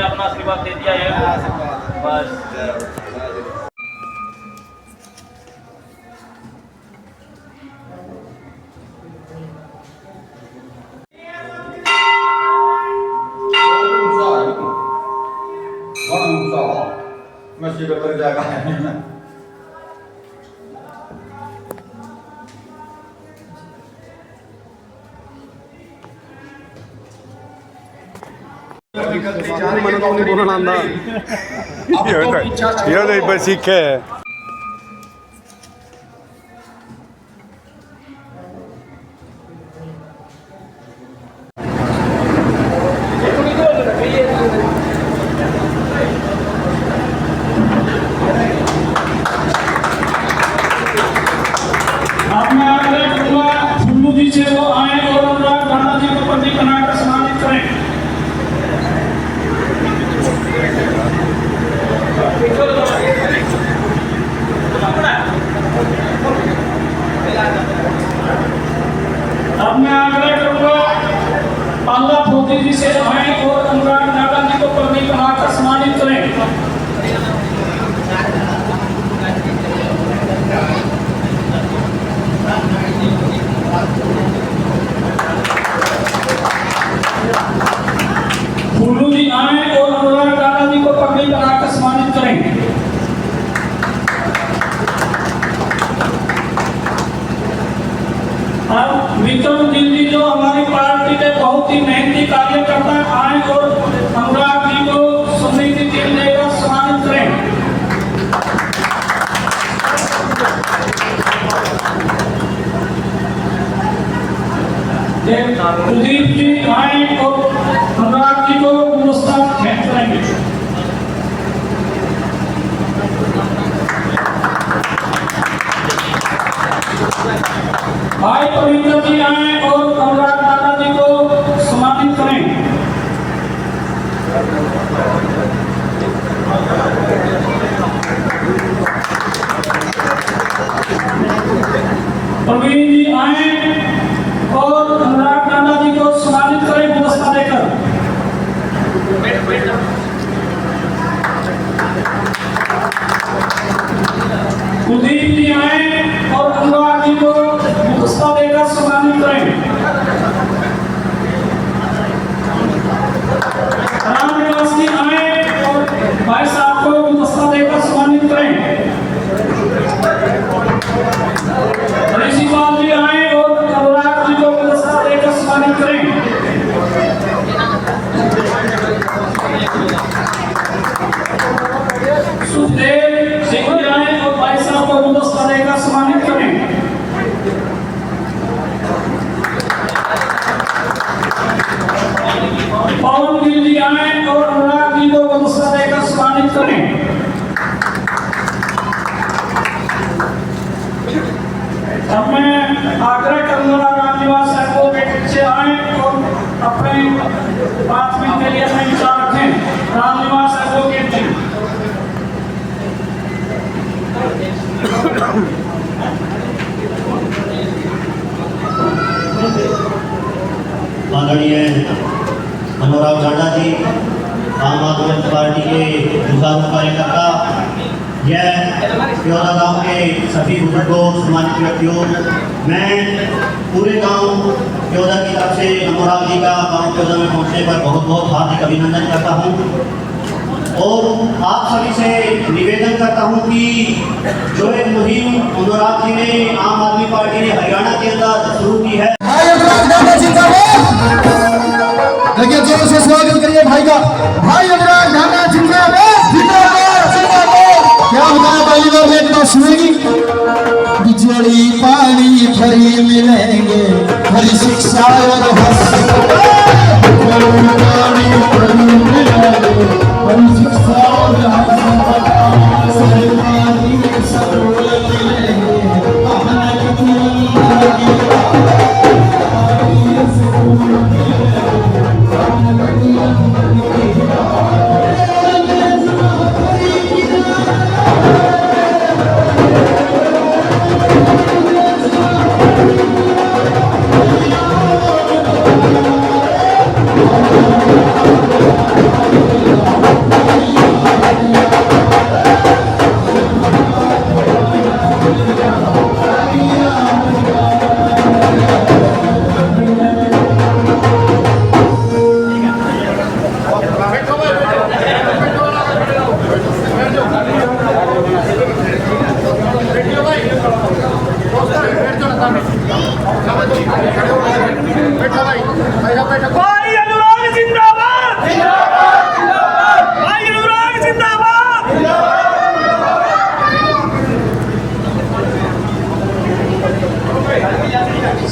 अपना आशीर्वाद दे दिया है बस। masih berjaga. Io dei basiche. जी से आए और अनुराग नागा जी को पदवी बनाकर सम्मानित करें। फूलू जी आए और अनुराग नागा जी को पदवी बनाकर सम्मानित करें। अब विक्रम जी जो हमारी पार्टी के बहुत ही मेहनती कार्यकर्ता आए और अनुराग जी को समृद्धि टीम देकर सम्मानित करें। कुलदीप जी आए और अनुराग जी को पुरस्कार भेंट करेंगे। भाई पवित्र जी आए और अनुराग दादा जी को सम्मानित करें। प्रवीण जी आए और अनुराग दादा जी को सम्मानित करें पुरस्कार देकर। कुलदीप जी आए और अनुराग जी को पुरस्कार देकर सम्मानित करें। रामनिवास जी आए और भाई साहब को पुरस्कार देकर सम्मानित करें। ऋषिपाल जी आए और अनुराग जी को पुरस्कार देकर सम्मानित करें। सुखदेव सिंह जी आए और भाई साहब को पुरस्कार देकर सम्मानित करें। पवन गिर जी आए और अनुराग जी को पुरस्कार देकर सम्मानित करें। अब मैं आग्रह करूंगा रामनिवास साहब को पीछे आए और अपने 5 मिनट के लिए अपने विचार रखें। रामनिवास साहब को पीछे आदरणीय अनुराग झाड़ा जी, आम आदमी पार्टी के जुझारू कार्यकर्ता, यह प्योरा गांव के सभी बुजुर्गों, सम्मानित व्यक्तियों, मैं पूरे गांव प्योरा की तरफ से अनुराग जी का गांव प्योरा में पहुंचने पर बहुत बहुत हार्दिक अभिनंदन करता हूं और आप सभी से निवेदन करता हूं कि जो एक मुहिम अनुराग जी ने, आम आदमी पार्टी ने हरियाणा के अंदर शुरू की है। देखिए जोर से स्वागत करिए भाई का। भाई अनुराग झाड़ा जिंदाबाद, जिंदाबाद, जिंदाबाद। क्या बताया पहली बार एक बात सुनेगी। बिजली पानी फ्री मिलेंगे, हरी शिक्षा और पानी फ्री मिलेंगे, हरी शिक्षा और सरकारी सहूलत मिलेंगे।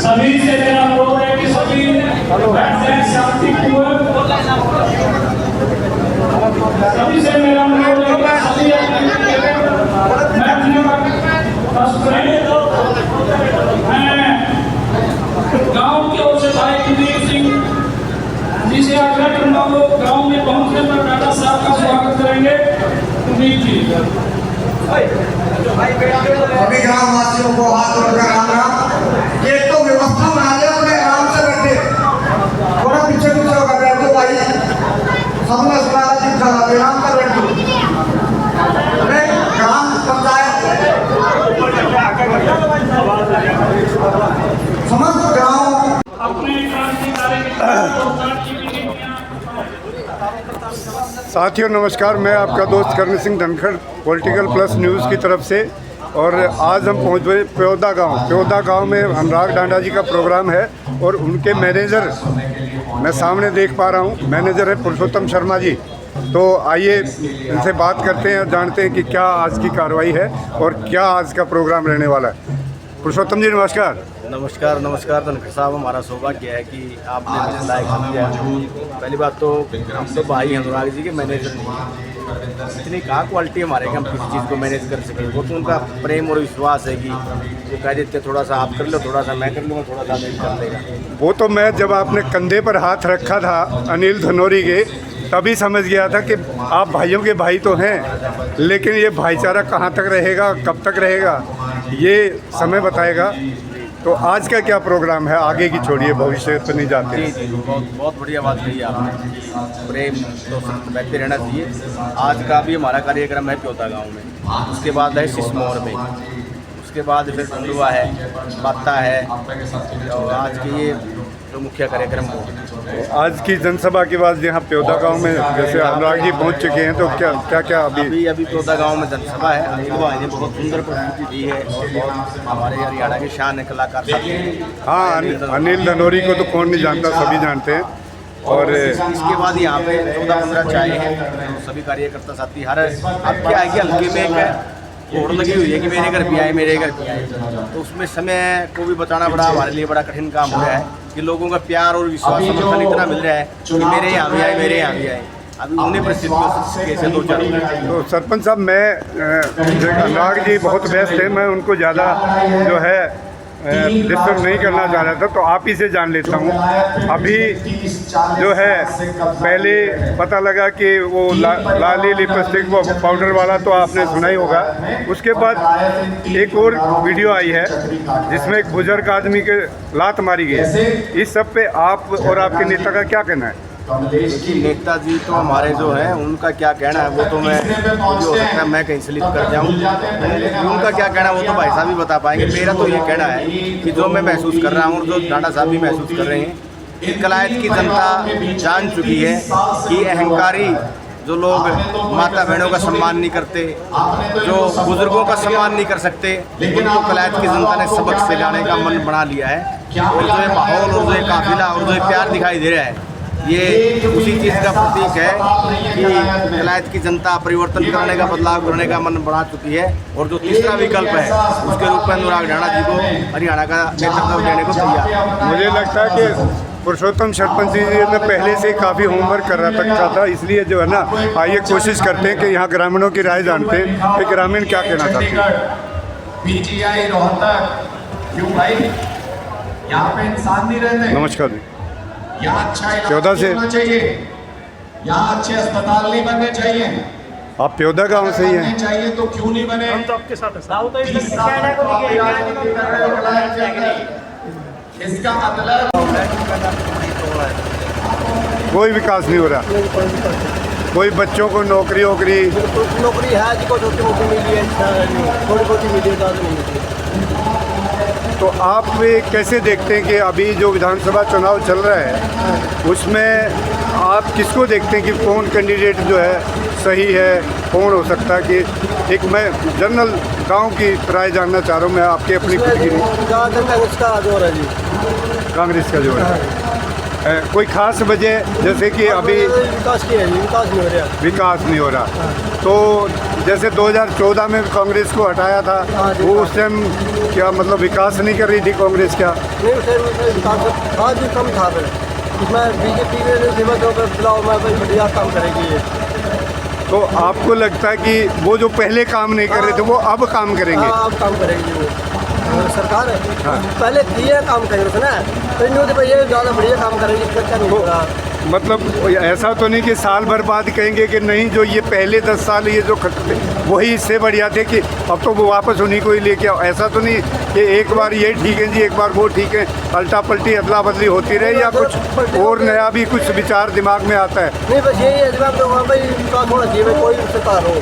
सभी से मेरा अनुरोध है कि सभी बैठ जाएं शांतिपूर्वक। सभी से मेरा अनुरोध है कि सभी अपनी बैठने का कष्ट करें। मैं गांव की ओर से भाई कुलदीप सिंह जी से आग्रह करूंगा, वो गांव में पहुंचने पर टाटा साहब का स्वागत करेंगे। कुलदीप जी सभी ग्रामवासियों को हाथ जोड़कर राम राम। एक तो व्यवस्था बना ले, अपने आराम से बैठे, थोड़ा पीछे पीछे होकर बैठो भाई। सबने सुना जितना आराम कर बैठो। ग्राम पंचायत समस्त गाँव अपने क्रांतिकारी साथियों नमस्कार, मैं आपका दोस्त Karan Singh Dhankhar Political Plus News की तरफ से। और आज हम पहुंच गए प्योदा गांव में अनुराग ढांडा जी का प्रोग्राम है और उनके मैनेजर मैं सामने देख पा रहा हूं, मैनेजर है पुरुषोत्तम शर्मा जी। तो आइए इनसे बात करते हैं और जानते हैं कि क्या आज की कार्रवाई है और क्या आज का प्रोग्राम रहने वाला है। पुरुषोत्तम जी नमस्कार। नमस्कार धनखड़ साहब, हमारा सौभाग्य है कि आपने मुझे लायक समझा। पहली बात तो हम तो भाई अनुराग जी के मैनेजर नहीं हैं, इतनी कहाँ क्वालिटी हमारे कि हम किसी चीज़ को मैनेज कर सकें। वो तो उनका प्रेम और विश्वास है कि वो कह देते थोड़ा सा आप कर लो, थोड़ा सा मैं कर लूँगा, थोड़ा सा मैं कर लेगा। वो तो मैं जब आपने कंधे पर हाथ रखा था अनिल धनोरी के, तभी समझ गया था कि आप भाइयों के भाई तो हैं, लेकिन ये भाईचारा कहाँ तक रहेगा, कब तक रहेगा, ये समय बताएगा। तो आज का क्या प्रोग्राम है, आगे की छोड़िए, भविष्य तो नहीं जाते। जी बहुत बढ़िया बात कही आपने कि प्रेम तो बहते रहना चाहिए। आज का भी हमारा कार्यक्रम है प्योदा गांव में, उसके बाद है सिसमौर में, उसके बाद फिर टंडुआ है, बाता है, और आज के ये जो मुख्य कार्यक्रम हो। आज की जनसभा के बाद यहाँ प्योदा गांव में जैसे अनुराग जी पहुँच चुके हैं, तो क्या अभी प्योदा गांव में जनसभा है। अनिल भाई ने बहुत सुंदर प्रस्तुति दी है और बहुत हमारे हरियाणा के शान कलाकार साथी हैं। हाँ, अनिल धनोरी को तो कौन नहीं जानता, सभी जानते हैं। और इसके बाद यहाँ पे 14-15 चाय हैं, सभी कार्यकर्ता साथी हर आपके आगे हल्के में एक होड़ लगी हुई है कि मेरे घर भी आए, मेरे घर भी आए। तो उसमें समय को भी बचाना बड़ा हमारे लिए बड़ा कठिन काम हो रहा है कि लोगों का प्यार और विश्वास समर्थन इतना मिल रहा है कि मेरे यहाँ भी आए, मेरे यहाँ भी आए। अभी उन्हीं परिस्थितियों से कैसे दो चार। तो सरपंच साहब, मैं अनुराग जी बहुत व्यस्त हैं, मैं उनको ज़्यादा जो है डिस्टर्ब नहीं करना चाह रहा था, तो आप ही से जान लेता हूँ। अभी जो है पहले पता लगा कि वो लाली लिपस्टिक वो पाउडर वाला तो आपने सुना ही होगा। उसके बाद एक और वीडियो आई है जिसमें एक बुजुर्ग आदमी के लात मारी गई। इस सब पे आप और आपके नेता का क्या कहना है? देखिए, नेताजी तो हमारे जो हैं उनका क्या कहना है वो तो मैं जो हो सकता है मैं कहीं स्लिप कर जाऊँ, उनका क्या कहना है वो तो भाई साहब ही बता पाएंगे। मेरा तो ये कहना है कि जो मैं महसूस कर रहा हूँ और जो ढांडा साहब भी महसूस कर रहे हैं कि कलायत की जनता जान चुकी है कि अहंकारी जो लोग माता बहनों का सम्मान नहीं करते, जो बुजुर्गों का सम्मान नहीं कर सकते, उनको कलायत की जनता ने सबक सिखाने का मन बना लिया है। और जो ये माहौल और जो ये काफिला और जो ये प्यार दिखाई दे रहा है, ये उसी चीज़ का प्रतीक है कि कलायत की जनता परिवर्तन करने का, बदलाव करने का मन बढ़ा चुकी है। और जो तीसरा विकल्प है उसके रूप में अनुराग ढांडा जी को हरियाणा का नेतृत्व देने को तैयार। मुझे लगता है कि पुरुषोत्तम सरपंच जी ने पहले से काफ़ी होमवर्क कर रखा था, इसलिए जो है ना, आइए कोशिश करते हैं कि यहाँ ग्रामीणों की राय जानते हैं कि ग्रामीण क्या कहना चाहते हैं। पीजीआई रोहतक, क्यों भाई यहाँ पे इंसान नहीं रहते? नमस्कार जी। यहाँ अच्छा प्योदा इलाज से होना चाहिए, यहाँ अच्छे अस्पताल नहीं बनने चाहिए। आप प्योदा गांव से ही हैं? चाहिए तो क्यों नहीं बने? हम तो आपके साथ इसका मतलब कोई विकास नहीं हो रहा, कोई बच्चों को नौकरी है जिसको छोटी मोटी मिली है, थोड़ी मोटी मिली है। तो आप कैसे देखते हैं कि अभी जो विधानसभा चुनाव चल रहा है उसमें आप किसको देखते हैं कि कौन कैंडिडेट जो है सही है, कौन हो सकता है? कि एक मैं जनरल गांव की राय जानना चाह रहा हूँ, मैं आपकी अपनी खुद की नहीं। कांग्रेस का जोर है जी, कांग्रेस का जोर है। कोई खास वजह जैसे कि अभी विकास की है, विकास नहीं हो रहा। विकास नहीं हो रहा, तो जैसे 2014 में कांग्रेस को हटाया था, वो उस टाइम क्या मतलब विकास नहीं कर रही थी कांग्रेस क्या? नहीं, उस टाइम विकास आज भी कम था। फिर इसमें बीजेपी के फेमस होकर बुलाओ में भाई बढ़िया काम करेगी ये। तो आपको लगता है कि वो जो पहले काम नहीं कर रहे थे वो अब काम करेंगे? हाँ, अब काम करेगी वो सरकार है। हाँ। पहले किए काम करेंगे ना, तो नहीं होते भाई ये ज़्यादा बढ़िया काम करेंगे, क्या नहीं होगा। मतलब ऐसा तो नहीं कि साल भर बाद कहेंगे कि नहीं जो ये पहले 10 साल ये जो वही इससे बढ़िया थे कि अब तो वो वापस उन्हीं को ही लेके आओ, ऐसा तो नहीं कि एक बार ये ठीक है जी एक बार वो ठीक है, अल्टा पल्टी अदला बदली होती रहे, या कुछ और नया भी कुछ विचार दिमाग में आता है? नहीं, बस यही है जवाब तो भाई विकास होना चाहिए, भाई कोई सरकार हो।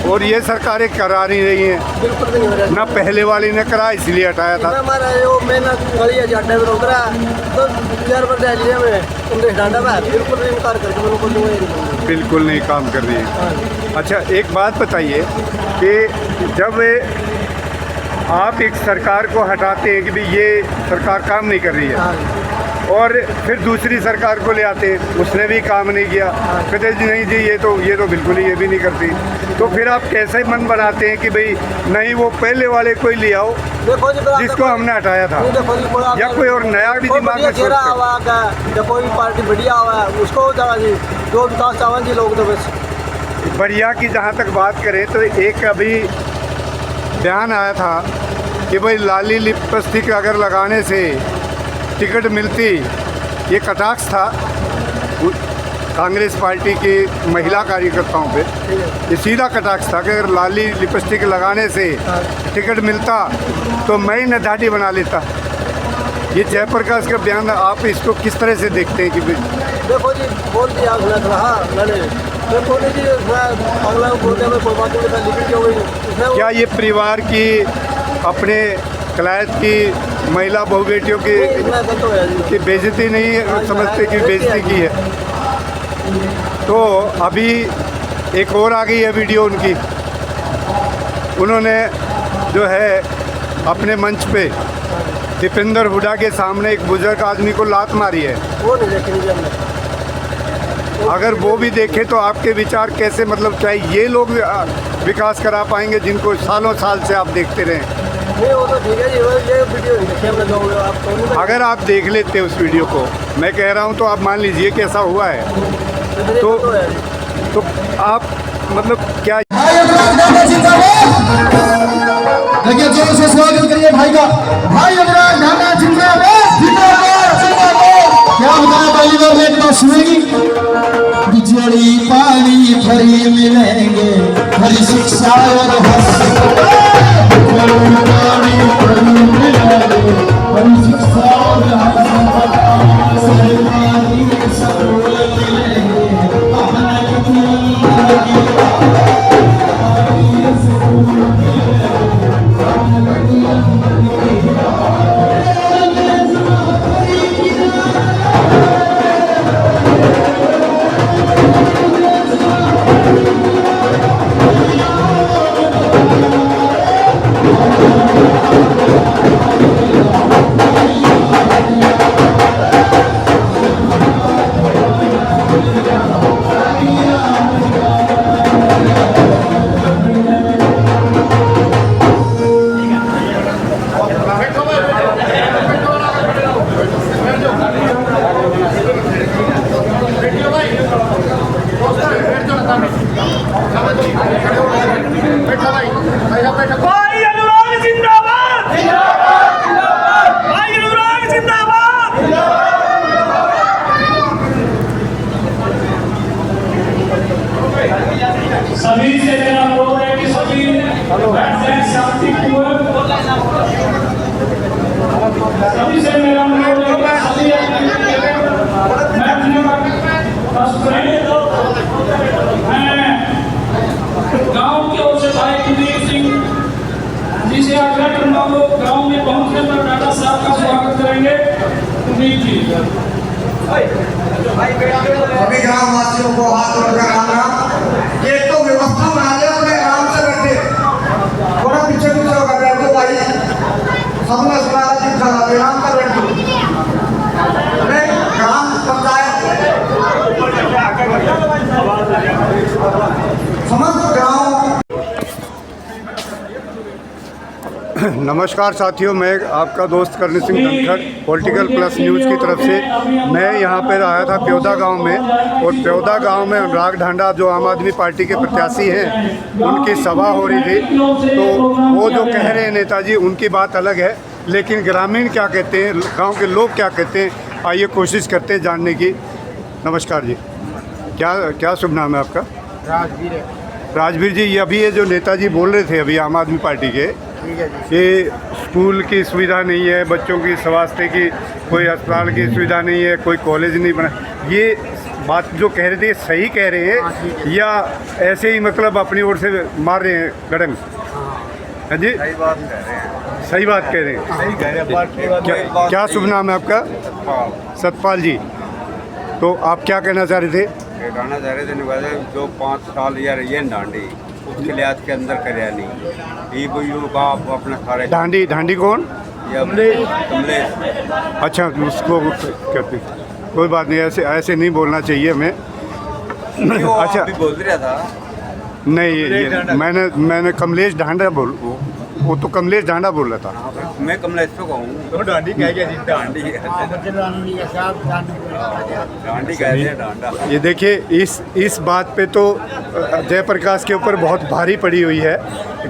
और ये सरकारें करा नहीं रही हैं, बिल्कुल नहीं हो रहा ना पहले वाली ने करा इसलिए हटाया था। हमारा जो मेहनत गली जाटा में उतरा तो 4 बार डालिए में उनके डांडा में बिल्कुल नहीं इनकार करके मैंने को दूंगा, बिल्कुल नहीं काम कर रही है। अच्छा एक बात बताइए कि जब आप एक सरकार को हटाते हैं कि भाई ये सरकार काम नहीं कर रही है, और फिर दूसरी सरकार को ले आते हैं उसने भी काम नहीं किया, कहते जी नहीं जी ये तो बिल्कुल ही ये भी नहीं करती, तो फिर आप कैसे मन बनाते हैं कि भाई नहीं वो पहले वाले कोई ले आओ जिसको हमने हटाया था, या कोई और नया भी दिमाग में सोचते हैं? या कोई पार्टी बढ़िया हुआ है उसको जाना जी, जो विकास चाहवा जी लोग तो बस बढ़िया की जहाँ तक बात करें तो एक अभी बयान आया था कि भाई लाली लिपस्टिक अगर लगाने से टिकट मिलती, ये कटाक्ष था कांग्रेस पार्टी की महिला कार्यकर्ताओं पे, ये सीधा कटाक्ष था कि अगर लाली लिपस्टिक लगाने से टिकट मिलता तो मैं ही दाढ़ी बना लेता। ये जयप्रकाश का बयान, आप इसको किस तरह से देखते हैं? कि देखो जी बोल दिया मैंने देखो नहीं जी, अगला बोलते में कोई बात नहीं, लिखी हो गई। क्या ये परिवार की अपने कलायत की महिला बहु बेटियों की बेइज्जती नहीं समझते कि बेइज्जती की है? तो अभी एक और आ गई है वीडियो उनकी, उन्होंने जो है अपने मंच पे दीपेंद्र हुड्डा के सामने एक बुजुर्ग आदमी को लात मारी है। वो नहीं देखी हमने। अगर वो भी देखे तो आपके विचार कैसे, मतलब क्या ये लोग विकास करा पाएंगे जिनको सालों साल से आप देखते रहे? नहीं वो तो ठीक है जी, ये वीडियो नहीं देखी हमने, जो आप तो अगर आप देख लेते उस वीडियो को, मैं कह रहा हूँ तो आप मान लीजिए कि ऐसा हुआ है तो आप मतलब क्या? देखिए जोर से स्वागत करिए भाई का, भाई अनुराग ढांडा जिंदाबाद जिंदाबाद जिंदाबाद। क्या बताया पहली बार में एक बात सुनेगी, बिजली पानी फ्री मिलेंगे, हरी शिक्षा और भाई अनुराग जिंदाबाद, भाई अनुराग जिंदाबाद। सभी से मेरा अनुरोध है कि सभी बैठ जाएं शांतिपूर्वक। सभी से मेरा अनुरोध है कि सभी गांव की ओर से भाई कुलदीप सिंह जी से आग्रह करना हो, गांव में पहुंचने पर टाटा साहब का स्वागत करेंगे। कुलदीप जी सभी ग्राम वासियों को हाथ जोड़कर आना, ये तो व्यवस्था बना दे, अपने आराम से बैठे, थोड़ा पीछे पीछे होकर बैठ दो भाई, सबने सुना जितना आराम कर बैठ दो। समस्त गांव। नमस्कार साथियों, मैं आपका दोस्त Karni Singh Dhankhar Political Plus News की तरफ से। मैं यहाँ पर आया था प्योदा गांव में, और प्योदा गांव में अनुराग ढांडा जो आम आदमी पार्टी के प्रत्याशी हैं, उनकी सभा हो रही थी। तो वो जो कह रहे हैं नेताजी, उनकी बात अलग है, लेकिन ग्रामीण क्या कहते हैं, गांव के लोग क्या कहते हैं, आइए कोशिश करते हैं जानने की। नमस्कार जी, क्या शुभ नाम है आपका? राजवीर जी, ये जो नेताजी बोल रहे थे अभी आम आदमी पार्टी के, ये स्कूल की सुविधा नहीं है, बच्चों की स्वास्थ्य की कोई अस्पताल की सुविधा नहीं है, कोई कॉलेज नहीं बना, ये बात जो कह रहे थे सही कह रहे हैं या ऐसे ही मतलब अपनी ओर से मार रहे हैं गड़ंग? हाँ जी, सही बात कह रहे हैं। क्या शुभ नाम है आपका? सतपाल जी, तो आप क्या कहना चाह रहे थे? कहना चाह रहे थे जो 5 साल या रही है डांडी, उसके लिए आज के अंदर करे नहीं, ये का अपने सारे ढांडी कौन? कमलेश। अच्छा, उसको कहते हैं, कोई बात नहीं, ऐसे नहीं बोलना चाहिए हमें। अच्छा, बोल रहा था नहीं, ये मैंने कमलेश ढांडा वो तो कमलेश ढांडा बोल रहा था। मैं कमलेश को कहूँ तो डांडी कह गया जी, डांडी कह दिया डांडा। ये देखिए, इस बात पे तो जयप्रकाश के ऊपर बहुत भारी पड़ी हुई है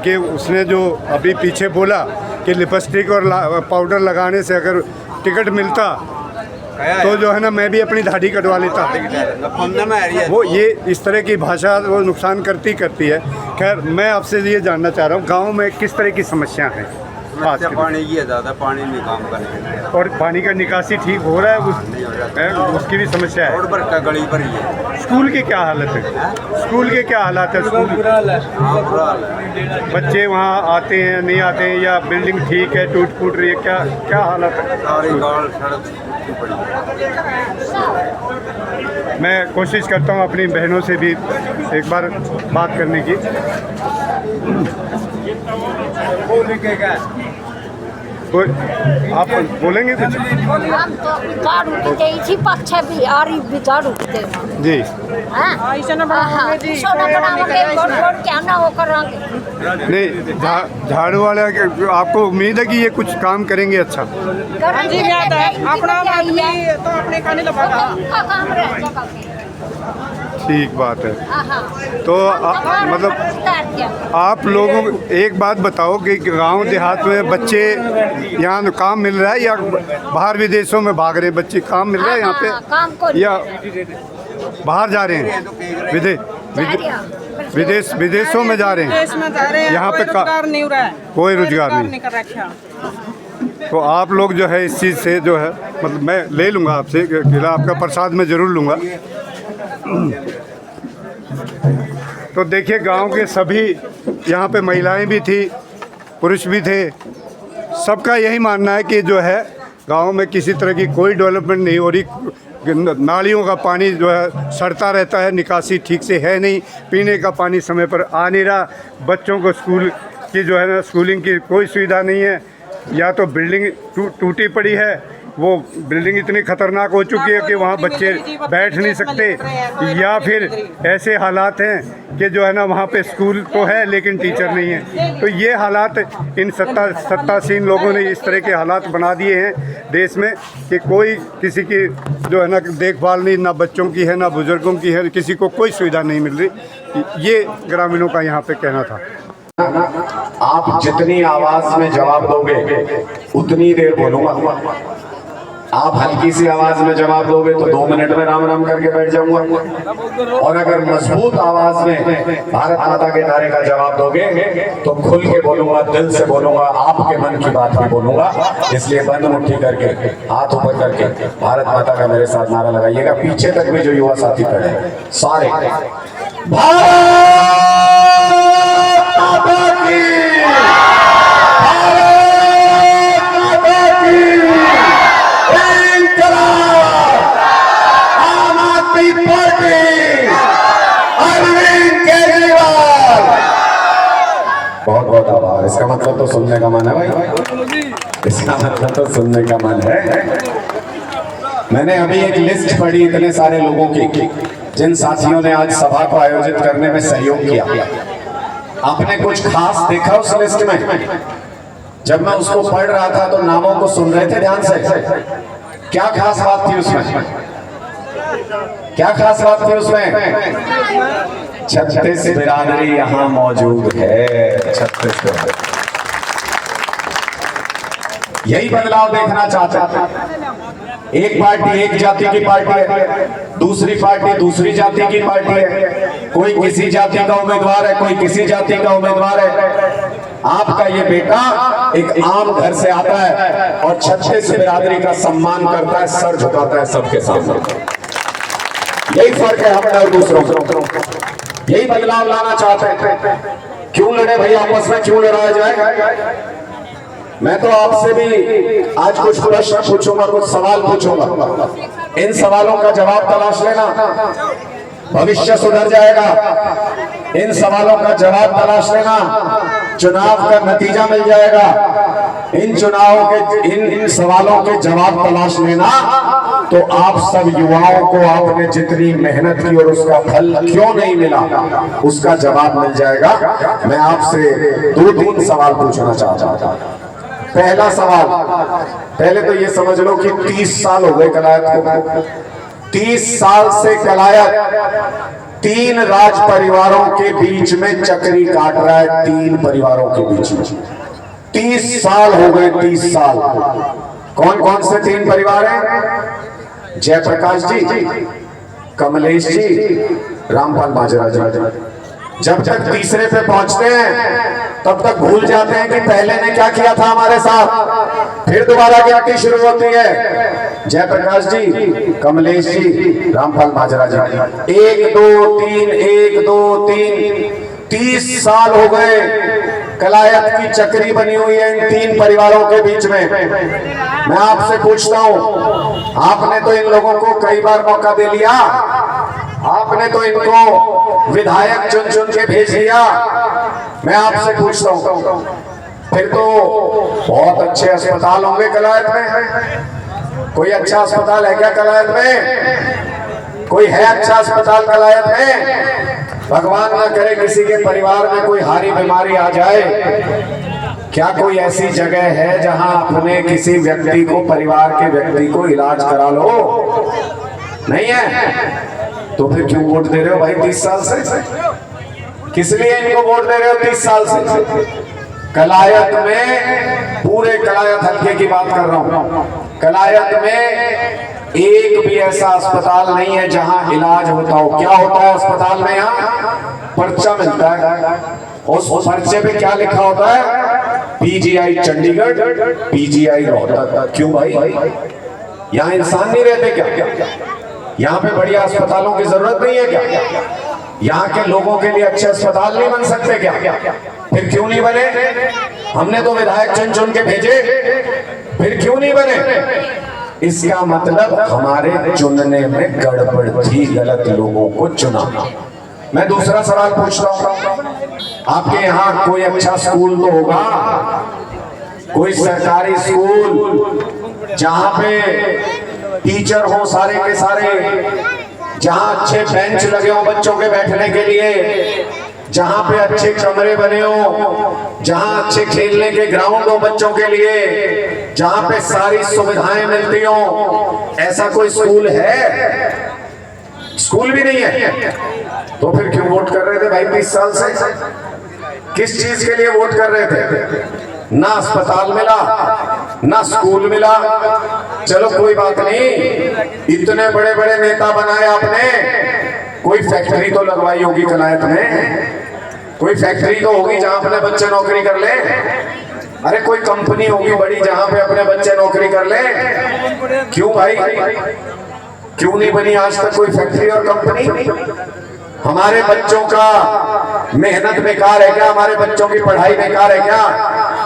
कि उसने जो अभी पीछे बोला कि लिपस्टिक और पाउडर लगाने से अगर टिकट मिलता तो जो है ना, मैं भी अपनी दाढ़ी कटवा लेता। वो ये इस तरह की भाषा वो नुकसान करती है। खैर, मैं आपसे ये जानना चाह रहा हूँ, गांव में किस तरह की समस्या है? पानी की है, ज़्यादा पानी नहीं काम करने, और पानी का निकासी ठीक हो रहा है? उसकी भी समस्या है। रोड पर गली पर ही है। स्कूल की क्या हालत है? स्कूल के क्या हालात है? स्कूल बुरा हाल है। बच्चे वहाँ आते हैं नहीं आते हैं, या बिल्डिंग ठीक है टूट फूट रही है, क्या हालत है? सारी गाँव सड़क पड़ी। मैं कोशिश करता हूँ अपनी बहनों से भी एक बार बात करने की। आप बोलेंगे कुछ? हम तो झाड़ू देते इसी पक्ष बिहारी भी झाड़ू देते जी। क्या ना हो करांगे? नहीं, झाड़ू वाले आपको उम्मीद है कि ये कुछ काम करेंगे अच्छा? ठीक बात है। तो मतलब आप लोगों को एक बात बताओ कि गांव देहात में बच्चे यहाँ काम मिल रहा है या बाहर विदेशों में भाग रहे हैं बच्चे? काम मिल रहा है यहाँ पे या बाहर जा रहे हैं? विदेशों में जा रहे हैं, यहाँ पे कोई रोजगार नहीं। तो आप लोग जो है इस चीज़ से जो है, मतलब मैं ले लूँगा आपसे किला, आपका प्रसाद मैं ज़रूर लूँगा। तो देखिए, गांव के सभी, यहाँ पे महिलाएं भी थी, पुरुष भी थे, सबका यही मानना है कि जो है गांव में किसी तरह की कोई डेवलपमेंट नहीं हो रही। नालियों का पानी जो है सड़ता रहता है, निकासी ठीक से है नहीं, पीने का पानी समय पर आ नहीं रहा, बच्चों को स्कूल की जो है ना स्कूलिंग की कोई सुविधा नहीं है, या तो बिल्डिंग टूटी पड़ी है, वो बिल्डिंग इतनी खतरनाक हो चुकी है कि वहाँ बच्चे बैठ नहीं सकते, या फिर ऐसे हालात हैं कि जो है ना वहाँ पे स्कूल तो है लेकिन टीचर नहीं है। तो ये हालात इन सत्तासीन लोगों ने इस तरह के हालात बना दिए हैं देश में कि कोई किसी की जो है ना देखभाल नहीं, ना बच्चों की है ना बुजुर्गों की है, किसी को कोई सुविधा नहीं मिल रही। ये ग्रामीणों का यहाँ पे कहना था। आप जितनी आवाज में जवाब दोगे उतनी देर बोलूंगा। आप हल्की सी आवाज में जवाब दोगे तो 2 मिनट में राम राम करके बैठ जाऊंगा, और अगर मजबूत आवाज में भारत माता के नारे का जवाब दोगे तो खुल के बोलूंगा, दिल से बोलूंगा, आपके मन की बात भी बोलूंगा। इसलिए बंद मुट्ठी करके, हाथ ऊपर करके भारत माता का मेरे साथ नारा लगाइएगा। पीछे तक भी जो युवा साथी खड़े हैं सारे, बहुत बहुत आभार। इसका मतलब तो सुनने का मन है भाई, इसका मतलब तो सुनने का मन है। मैंने अभी एक लिस्ट पढ़ी इतने सारे लोगों की जिन साथियों ने आज सभा को आयोजित करने में सहयोग किया। आपने कुछ खास देखा उस लिस्ट में? जब मैं उसको पढ़ रहा था तो नामों को सुन रहे थे ध्यान से? क्या खास बात थी उसमें? क्या खास बात थी उसमें? 36 बिरादरी यहां मौजूद है। 36 बिरादरी, यही बदलाव देखना चाहता था। एक पार्टी एक जाति की पार्टी है, दूसरी पार्टी दूसरी जाति की पार्टी है, कोई किसी जाति का उम्मीदवार है, कोई किसी जाति का उम्मीदवार है। आपका ये बेटा एक आम घर से आता है और 36 बिरादरी का सम्मान करता है, सर झुकाता है सबके सामने। यही फर्क है हमें और दूसरों को। यही बदलाव लाना चाहते हैं। क्यों लड़े भाई आपस में, क्यों लड़ाया जाए? मैं तो आपसे भी आज कुछ प्रश्न पूछूंगा, कुछ सवाल पूछूंगा। इन सवालों का जवाब तलाश लेना, भविष्य सुधर जाएगा। इन सवालों का जवाब तलाश लेना, चुनाव का नतीजा मिल जाएगा। इन चुनावों के इन सवालों के जवाब तलाश लेना तो आप सब युवाओं को आपने जितनी मेहनत की और उसका फल क्यों नहीं मिला उसका जवाब मिल जाएगा। मैं आपसे 2-3 सवाल पूछना चाहता हूं। पहला सवाल, पहले तो ये समझ लो कि 30 साल हो गए कलायत को। 30 साल से कलायत 3 राज परिवारों के बीच में चक्री काट रहा है। 3 परिवारों के बीच में 30 साल हो गए। 30 साल। कौन कौन से 3 परिवार हैं? जयप्रकाश जी, कमलेश जी, रामपाल माजरा जी। जब तक तीसरे पे पहुंचते हैं तब तक भूल जाते हैं कि पहले ने क्या किया था हमारे साथ। फिर दोबारा गिनती शुरू होती है। जयप्रकाश जी, कमलेश जी, रामपाल माजरा जी। 1 2 3 1 2 3 30 साल हो गए कलायत की चक्री बनी हुई है इन 3 परिवारों के बीच में। मैं आपसे पूछता हूं, आपने तो इन लोगों को कई बार मौका दे लिया, आपने तो इनको विधायक चुन चुन के भेज दिया। मैं आपसे पूछता हूं, फिर तो बहुत अच्छे अस्पताल होंगे कलायत में। कोई अच्छा अस्पताल है क्या कलायत में? कोई है अच्छा अस्पताल कलायत में? भगवान ना करे किसी के परिवार में कोई हारी बीमारी आ जाए। क्या कोई ऐसी जगह है जहां अपने किसी व्यक्ति को, परिवार के व्यक्ति को इलाज करा लो? नहीं है। तो फिर क्यों वोट दे रहे हो भाई 30 साल से? किस लिए इनको वोट दे रहे हो 30 साल से? कलायत में, पूरे कलायत हल्के की बात कर रहा हूं, कलायत में एक भी ऐसा अस्पताल नहीं है जहां इलाज होता हो। क्या होता है अस्पताल में? यहाँ पर्चा मिलता है। उस पर्चे पे क्या लिखा होता है? PGI Chandigarh, PGI Rohtak. क्यों भाई? यहाँ इंसान नहीं रहते क्या? यहाँ पे बढ़िया अस्पतालों की जरूरत नहीं है क्या? यहाँ के लोगों के लिए अच्छे अस्पताल नहीं बन सकते क्या? फिर क्यों नहीं बने? हमने तो विधायक चुन चुन के भेजे, फिर क्यों नहीं बने? इसका मतलब हमारे चुनने में गड़बड़ थी, गलत लोगों को चुना। मैं दूसरा सवाल पूछता हूं, आपके यहाँ कोई अच्छा स्कूल तो होगा, कोई सरकारी स्कूल जहां पे टीचर हो सारे के सारे, जहां अच्छे बेंच लगे हो बच्चों के बैठने के लिए, जहां पे अच्छे कमरे बने हो, जहां अच्छे खेलने के ग्राउंड हो बच्चों के लिए, जहां पे सारी सुविधाएं मिलती हो, ऐसा कोई स्कूल है? स्कूल भी नहीं है। तो फिर क्यों वोट कर रहे थे भाई 20 साल से? किस चीज के लिए वोट कर रहे थे? ना अस्पताल मिला, ना स्कूल मिला। चलो कोई बात नहीं, इतने बड़े बड़े नेता बनाए आपने, कोई फैक्ट्री तो लगवाई होगी कलायत में, कोई फैक्ट्री तो होगी जहां अपने बच्चे नौकरी कर ले। अरे कोई कंपनी होगी बड़ी जहां पे अपने बच्चे नौकरी कर ले। क्यों भाई, क्यों नहीं बनी आज तक कोई फैक्ट्री और कंपनी? हमारे बच्चों का मेहनत बेकार है क्या? हमारे बच्चों की पढ़ाई बेकार है क्या?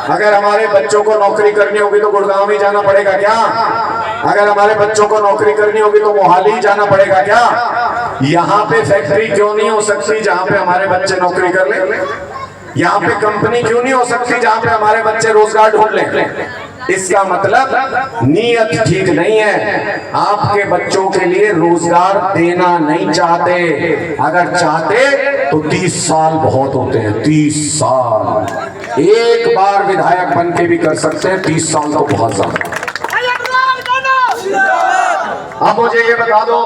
अगर हमारे बच्चों को नौकरी करनी होगी तो गुड़गांव ही जाना पड़ेगा क्या? अगर हमारे बच्चों को नौकरी करनी होगी तो मोहाली ही जाना पड़ेगा क्या? यहाँ पे फैक्ट्री क्यों नहीं हो सकती जहाँ पे हमारे बच्चे नौकरी कर ले? यहाँ पे कंपनी क्यों नहीं हो सकती जहाँ पे हमारे बच्चे रोजगार ढूंढ लें? इसका मतलब नीयत ठीक नहीं है। आपके बच्चों के लिए रोजगार देना नहीं चाहते। अगर चाहते तो 30 साल बहुत होते हैं। 30 साल एक बार विधायक बन के भी कर सकते हैं, 30 साल तो बहुत ज्यादा। अब मुझे ये बता दो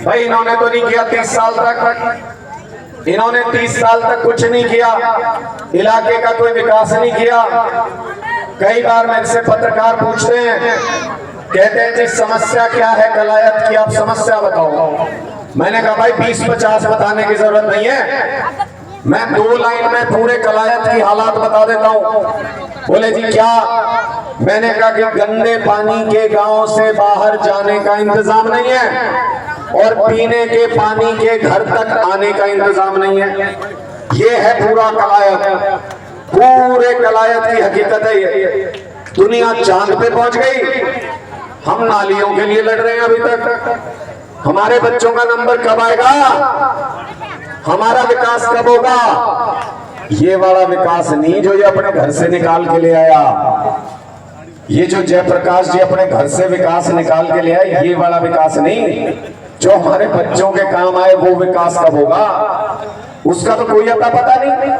भाई, इन्होंने तो नहीं किया 30 साल तक, इन्होंने 30 साल तक कुछ नहीं किया, इलाके का कोई विकास नहीं किया। कई बार मुझसे पत्रकार पूछते हैं, कहते हैं जी समस्या क्या है कलायत की, आप समस्या बताओ। मैंने कहा भाई 20-50 बताने की जरूरत नहीं है, मैं 2 लाइन में पूरे कलायत की हालात बता देता हूँ। बोले जी क्या? मैंने कहा कि गंदे पानी के गांव से बाहर जाने का इंतजाम नहीं है और पीने के पानी के घर तक आने का इंतजाम नहीं है। ये है पूरा कलायत, पूरे कलायत की हकीकत है ये। दुनिया चांद पे पहुंच गई, हम नालियों के लिए लड़ रहे हैं अभी तक। हमारे बच्चों का नंबर कब आएगा? हमारा विकास कब होगा? ये वाला विकास नहीं जो ये अपने घर से निकाल के ले आया, ये जो जयप्रकाश जी अपने घर से विकास निकाल के ले आए, ये वाला विकास नहीं। जो हमारे बच्चों के काम आए वो विकास कब होगा? उसका तो कोई अता पता नहीं।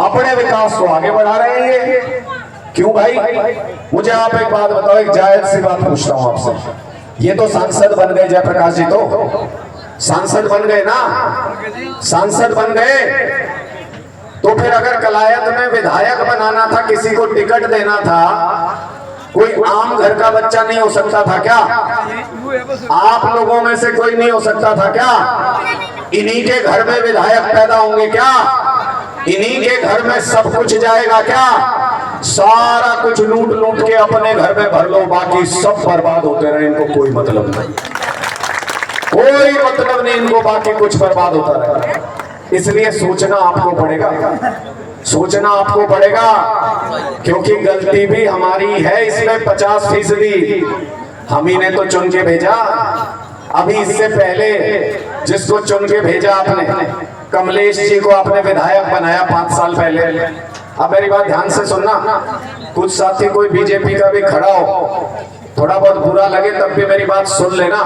अपने विकास को आगे बढ़ा रहे हैं ये। क्यों भाई? मुझे आप एक बात बताओ, एक जायज सी बात पूछता हूं आपसे। ये तो सांसद बन गए जयप्रकाश जी, तो सांसद बन गए ना, सांसद बन गए। तो फिर अगर कलायत में विधायक बनाना था, किसी को टिकट देना था, कोई आम घर का बच्चा नहीं हो सकता था क्या? आप लोगों में से कोई नहीं हो सकता था क्या? इन्हीं के घर में विधायक पैदा होंगे क्या? इन्हीं के घर में सब कुछ जाएगा क्या? सारा कुछ लूट लूट के अपने घर में भर लो, बाकी सब बर्बाद होते रहे, इनको कोई मतलब नहीं, कोई मतलब नहीं इनको, बाकी कुछ बर्बाद होता रहे। इसलिए सोचना आपको पड़ेगा, सोचना आपको पड़ेगा, क्योंकि गलती भी हमारी है इसमें 50%। हम ही ने तो चुन के भेजा। अभी इससे पहले जिसको चुन के भेजा आपने, कमलेश जी को आपने विधायक बनाया 5 साल पहले। अब मेरी बात ध्यान से सुनना, कुछ साथी कोई बीजेपी का भी खड़ा हो, थोड़ा बहुत बुरा लगे तब भी मेरी बात सुन लेना,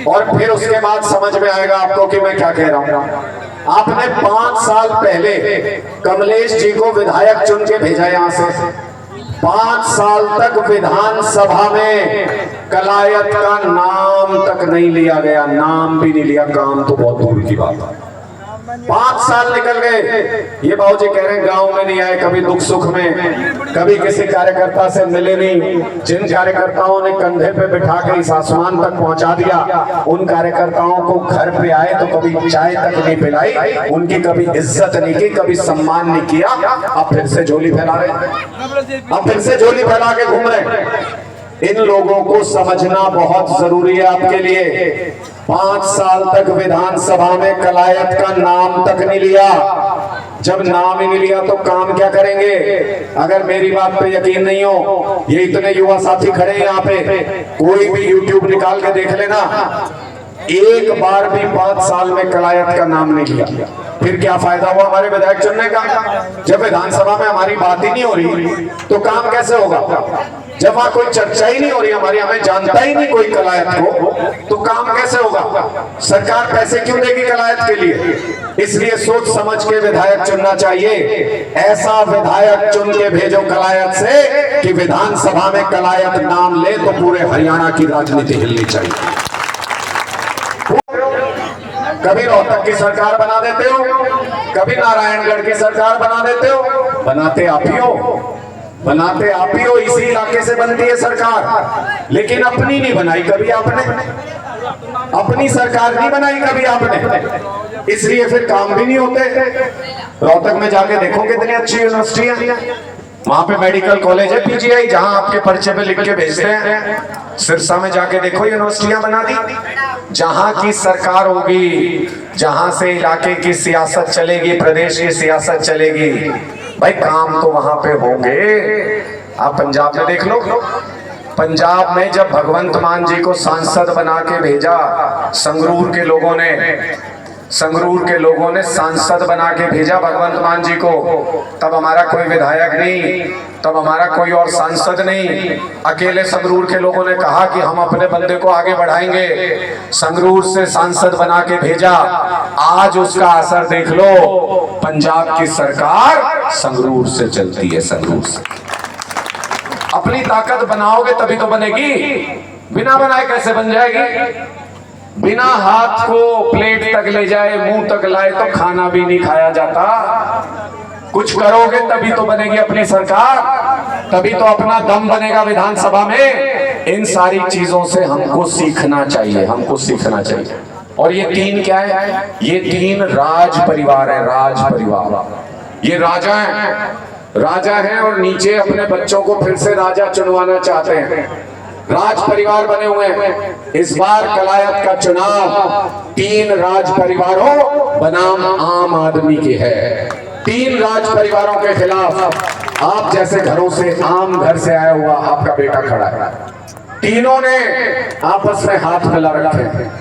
और फिर उसके बाद समझ में आएगा आपको कि मैं क्या कह रहा हूं। आपने 5 साल पहले कमलेश जी को विधायक चुन के भेजा यहां से। 5 साल तक विधानसभा में कलायत का नाम तक नहीं लिया गया, नाम भी नहीं लिया, काम तो बहुत दूर की बात है। 5 साल निकल गए। ये बाबूजी कह रहे हैं गांव में नहीं आए, कभी दुख सुख में, कभी किसी कार्यकर्ता से मिले नहीं। जिन कार्यकर्ताओं ने कंधे पे बिठा के इस आसमान तक पहुंचा दिया, उन कार्यकर्ताओं को घर पे आए तो कभी चाय तक नहीं पिलाई, उनकी कभी इज्जत नहीं की, कभी सम्मान नहीं किया। अब फिर से झोली फैला रहे, अब फिर से झोली फैला के घूम रहे। इन लोगों को समझना बहुत जरूरी है आपके लिए। 5 साल तक विधानसभा में कलायत का नाम तक नहीं लिया। जब नाम ही नहीं लिया तो काम क्या करेंगे? अगर मेरी बात पे यकीन नहीं हो, ये इतने युवा साथी खड़े हैं यहाँ पे, कोई भी YouTube निकाल के देख लेना, एक बार भी 5 साल में कलायत का नाम नहीं लिया। फिर क्या फायदा हुआ हमारे विधायक चुनने का? जब विधानसभा में हमारी बात ही नहीं हो रही तो काम कैसे होगा? जब वहां कोई चर्चा ही नहीं हो रही हमारी, हमें जानता ही नहीं कोई कलायत को, तो काम कैसे होगा? सरकार पैसे क्यों देगी कलायत के लिए? इसलिए सोच समझ के विधायक चुनना चाहिए। ऐसा विधायक चुन के भेजो कलायत से कि विधानसभा में कलायत नाम ले तो पूरे हरियाणा की राजनीति हिलनी चाहिए। कभी रोहतक की सरकार बना देते हो, कभी नारायणगढ़ की सरकार बना देते हो, बनाते आप ही हो, बनाते आप ही हो। इसी इलाके से बनती है सरकार, लेकिन अपनी नहीं बनाई कभी आपने, अपनी सरकार नहीं बनाई कभी आपने, इसलिए फिर काम भी नहीं होते। रोहतक में जाके देखो कितनी अच्छी यूनिवर्सिटी है, वहां पे मेडिकल कॉलेज है PGI, जहां आपके पर्चे पे लिख के भेजते हैं। सिरसा में जाके देखो यूनिवर्सिटियां बना दी। जहां की सरकार होगी, जहां से इलाके की सियासत चलेगी, प्रदेश की सियासत चलेगी, भाई काम तो वहां पे होंगे। आप पंजाब में देख लो, पंजाब में जब भगवंत मान जी को सांसद बना के भेजा संगरूर के लोगों ने, संगरूर के लोगों ने सांसद बना के भेजा भगवंत मान जी को। तब हमारा कोई विधायक नहीं, तब हमारा कोई और सांसद नहीं, अकेले संगरूर के लोगों ने कहा कि हम अपने बंदे को आगे बढ़ाएंगे, संगरूर से सांसद बना के भेजा। आज उसका असर देख लो, पंजाब की सरकार संगरूर से चलती है, संगरूर से। अपनी ताकत बनाओगे तभी तो बनेगी, बिना बनाए कैसे बन जाएगी? बिना हाथ को प्लेट तक ले जाए, मुंह तक लाए तो खाना भी नहीं खाया जाता। कुछ करोगे तभी तो बनेगी अपनी सरकार, तभी तो अपना दम बनेगा विधानसभा में। इन सारी चीजों से हमको सीखना चाहिए, हमको सीखना चाहिए। और ये तीन क्या है? ये तीन राज परिवार है, राज परिवार। ये राजा हैं, राजा हैं और नीचे अपने बच्चों को फिर से राजा चुनवाना चाहते हैं। राज परिवार बने हुए हैं। इस बार कलायत का चुनाव तीन राज परिवारों बनाम आम आदमी के है। तीन राज परिवारों के खिलाफ आप जैसे घरों से, आम घर से आया हुआ आपका बेटा खड़ा है। तीनों ने आपस में हाथ मिला रखे हैं,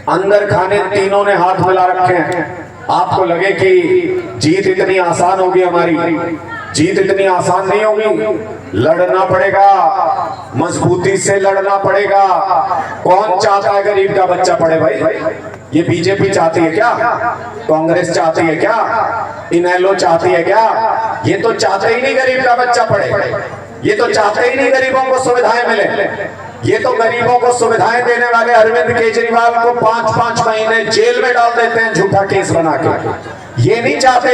अंदर खाने तीनों ने हाथ मिला रखे हैं। आपको लगे कि जीत इतनी आसान होगी हमारी, जीत इतनी आसान नहीं होगी। लड़ना पड़ेगा, मजबूती से लड़ना पड़ेगा। कौन चाहता है गरीब का बच्चा पढ़े भाई? ये बीजेपी चाहती है क्या? कांग्रेस चाहती है क्या? इनेलो चाहती है क्या? ये तो चाहते ही नहीं गरीब का बच्चा पढ़े, ये तो चाहते ही नहीं गरीबों को सुविधाएं मिले। ये तो गरीबों को सुविधाएं देने वाले अरविंद केजरीवाल को 5-5 महीने जेल में डाल देते हैं झूठा केस बना के। ये नहीं चाहते।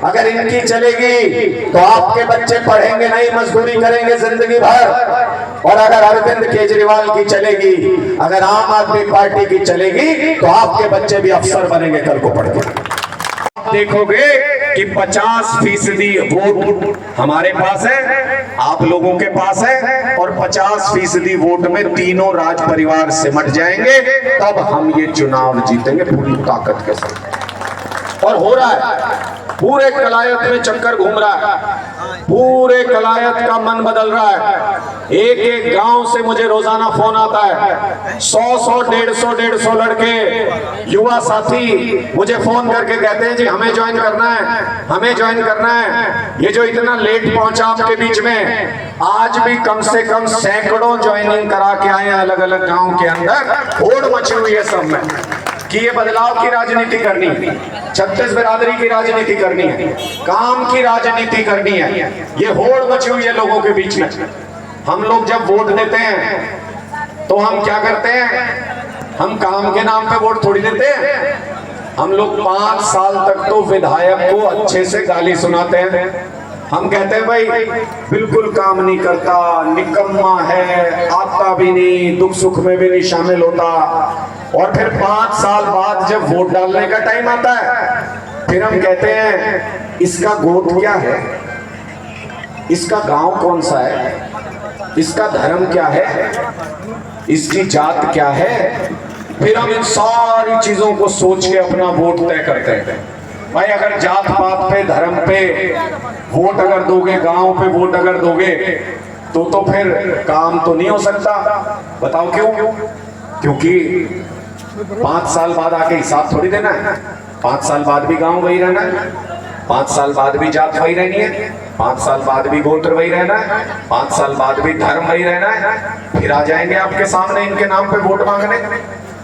अगर इनकी चलेगी तो आपके बच्चे पढ़ेंगे नहीं, मजदूरी करेंगे जिंदगी भर। और अगर अरविंद केजरीवाल की चलेगी, अगर आम आदमी पार्टी की चलेगी तो आपके बच्चे भी अफसर बनेंगे कल को पढ़ के। देखोगे कि 50% वोट हमारे पास है, आप लोगों के पास है, और 50% वोट में तीनों राज परिवार सिमट जाएंगे। तब हम ये चुनाव जीतेंगे पूरी ताकत के साथ। और हो रहा है, पूरे कलायत में चक्कर घूम रहा है, पूरे कलायत का मन बदल रहा है। एक एक गांव से मुझे रोजाना फोन आता है, 100-100, 150 लड़के, युवा साथी मुझे फोन करके कहते हैं जी हमें ज्वाइन करना है, हमें ज्वाइन करना है। ये जो इतना लेट पहुंचा आपके बीच में, आज भी कम से कम सैकड़ों ज्वाइनिंग करा के आए हैं अलग अलग गाँव के अंदर। होड़ मची हुई है सब में कि ये बदलाव की राजनीति करनी है, 36 बिरादरी की राजनीति करनी है, काम की राजनीति करनी है। ये होड़ मची हुई है लोगों के बीच में। हम लोग जब वोट देते हैं तो हम क्या करते हैं? हम काम के नाम पे वोट थोड़ी देते हैं। हम लोग 5 साल तक तो विधायक को अच्छे से गाली सुनाते हैं। हम कहते हैं भाई बिल्कुल काम नहीं करता, निकम्मा है, आता भी नहीं, दुख सुख में भी नहीं शामिल होता। और फिर 5 साल बाद जब वोट डालने का टाइम आता है, फिर हम कहते हैं इसका गोत्र क्या है, इसका गांव कौन सा है, इसका धर्म क्या है, इसकी जात क्या है। फिर हम इन सारी चीजों को सोच के अपना वोट तय करते हैं। भाई अगर जात पात पे, धर्म पे वोट अगर दोगे, गांव पे वोट अगर दोगे तो फिर काम तो नहीं हो सकता। बताओ क्यों? क्योंकि 5 साल बाद आके हिसाब थोड़ी देना है। 5 साल बाद भी गांव वही रहना है, 5 साल बाद भी जात वही रहनी है, 5 साल बाद भी गोत्र वही रहना है, 5 साल बाद भी धर्म वही रहना है। फिर आ जाएंगे आपके सामने इनके नाम पे वोट मांगने।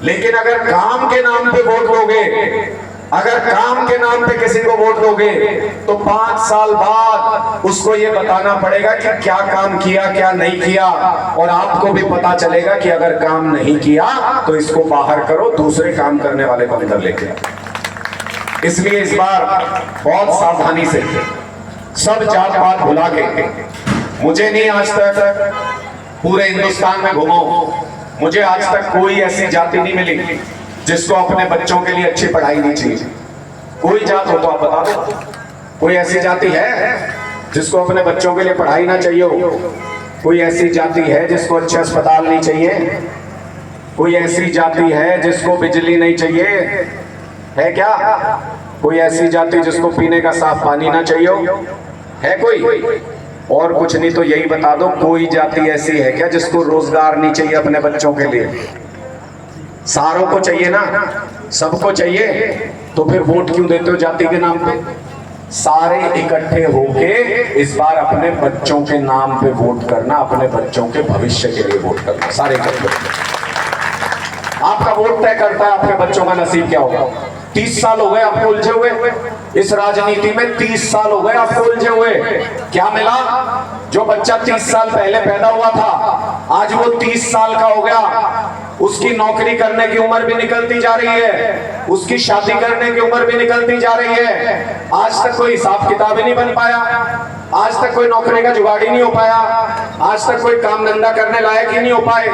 लेकिन अगर काम के नाम पे वोट दोगे, अगर काम के नाम पे किसी को वोट दोगे तो 5 साल बाद उसको ये बताना पड़ेगा कि क्या काम किया, क्या नहीं किया। और आपको भी पता चलेगा कि अगर काम नहीं किया तो इसको बाहर करो, दूसरे काम करने वाले को अंदर लेके आओ। इसलिए इस बार बहुत सावधानी से सब जात पात भुला के, मुझे नहीं आज तक पूरे हिंदुस्तान में घूमो, मुझे आज तक कोई ऐसी जाति नहीं मिली जिसको अपने बच्चों के लिए अच्छी पढ़ाई नहीं चाहिए। कोई जात हो तो आप बता दो, कोई ऐसी जाति है जिसको अपने बच्चों के लिए पढ़ाई ना चाहिए हो? कोई ऐसी जाति है जिसको अच्छे अस्पताल नहीं चाहिए? कोई ऐसी जाति है जिसको बिजली नहीं चाहिए? है क्या? कोई ऐसी जाति जिसको पीने का साफ पानी ना चाहिए हो? है कोई? और कुछ नहीं तो यही बता दो, कोई जाति ऐसी है क्या जिसको रोजगार नहीं चाहिए अपने बच्चों के लिए? सारों को चाहिए ना। सबको चाहिए, तो फिर वोट क्यों देते हो जाति के नाम पे? सारे इकट्ठे होके इस बार अपने बच्चों के नाम पे वोट करना, अपने बच्चों के भविष्य के लिए वोट करना, सारे इकट्ठे होके। आपका वोट तय करता है आपके बच्चों का नसीब क्या होगा। 30 साल हो गए आपको उलझे हुए इस राजनीति में, 30 साल हो गए आपको उलझे हुए। क्या मिला? जो बच्चा 30 साल पहले पैदा हुआ था, आज वो 30 साल का हो गया, उसकी नौकरी करने की उम्र भी निकलती जा रही है, उसकी शादी करने की उम्र भी निकलती जा रही है। आज तक कोई हिसाब किताब ही नहीं बन पाया, आज तक कोई नौकरी का जुगाड़ ही नहीं हो पाया, आज तक कोई काम धंधा करने लायक ही नहीं हो पाए।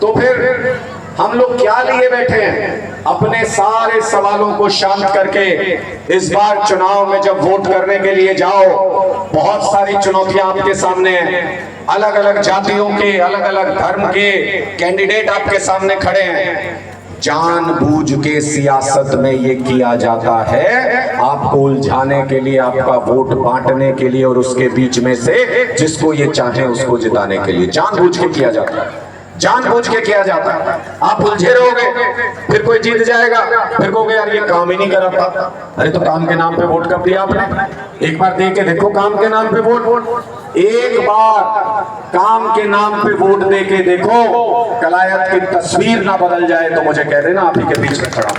तो फिर हम लोग क्या लिए बैठे हैं? अपने सारे सवालों को शांत करके इस बार चुनाव में जब वोट करने के लिए जाओ, बहुत सारी चुनौतियां आपके सामने हैं। अलग अलग जातियों के, अलग अलग धर्म के कैंडिडेट आपके सामने खड़े हैं। जानबूझ के सियासत में ये किया जाता है आपको उलझाने के लिए, आपका वोट बांटने के लिए, और उसके बीच में से जिसको ये चाहे उसको जिताने के लिए जानबूझ के किया जाता है, जानबूझ के किया जाता है। आप उलझे रहोगे, फिर कोई जीत जाएगा, फिर कहोगे यार ये काम ही नहीं कर रहा। अरे तो काम के नाम पे वोट कब दिया आपने? एक बार दे के देखो काम के नाम पे वोट। एक बार काम के नाम पे वोट दे के देखो, कलायत की तस्वीर ना बदल जाए तो मुझे कह देना, आप ही के बीच में खड़ा हो।